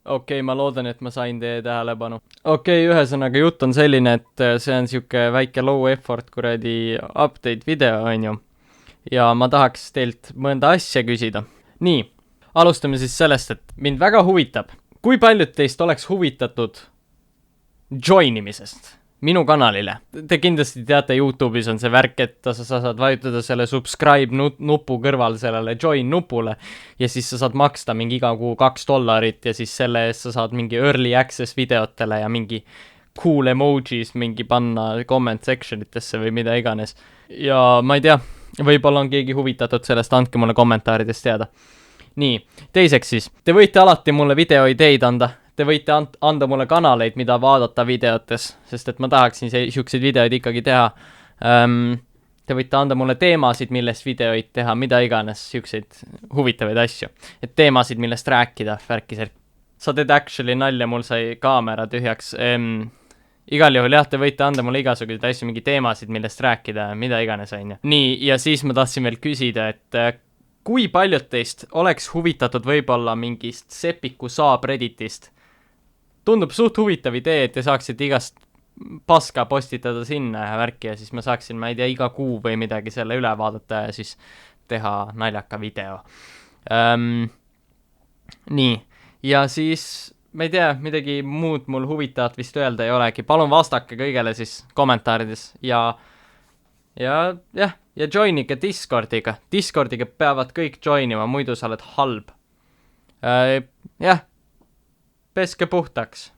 Okei, ma loodan, et ma sain teie tähelepanu. Okei, ühesõnaga jutt on selline, et see on siuke väike low effort kuradi update video, onju. Ja ma tahaks teilt mõnda asja küsida. Nii, alustame siis sellest, et mind väga huvitab, kui paljud teist oleks huvitatud joinimisest minu kanalile. Te kindlasti teate, YouTube'is on see värk, et sa saad vajutada selle subscribe nupu kõrval sellele join nupule ja siis sa saad maksta mingi iga kuu $2 ja siis selle eest sa saad mingi early access videotele ja mingi cool emojis mingi panna comment section itesse või mida iganes. Ja ma ei tea, võib-olla on keegi huvitatud sellest, andke mulle kommentaaridest teada. Nii, teiseks siis, te võite alati mulle videoideid anda. Te võite anda mulle kanaleid, mida vaadata videotes, sest et ma tahaksin siukseid videoid ikkagi teha. Te võite anda mulle teemasid, millest videoid teha, mida iganes, siukseid huvitavaid asju. Et teemasid, millest rääkida, värkisel. Sa teed actually nalja, mul sai kaamera tühjaks. Igal juhul jah, te võite anda mulle igasuguseid asju, mingi teemasid, millest rääkida, mida iganes on. Nii, ja siis ma tahtsin veel küsida, et kui paljud teist oleks huvitatud võib-olla mingist Sepiku Subredditist. Tundub suht huvitav idee, et te saaksite igast paska postitada sinna ja värki ja siis ma saaksin, ma ei tea, iga kuu või midagi selle üle vaadata ja siis teha naljaka video. Nii, ja siis, ma ei tea, midagi muud mul huvitavat vist öelda ei olegi. Palun vastake kõigele siis kommentaarides ja joinige Discordiga. Discordiga peavad kõik joinima, muidu sa oled halb. Jah. Peske puhtaks.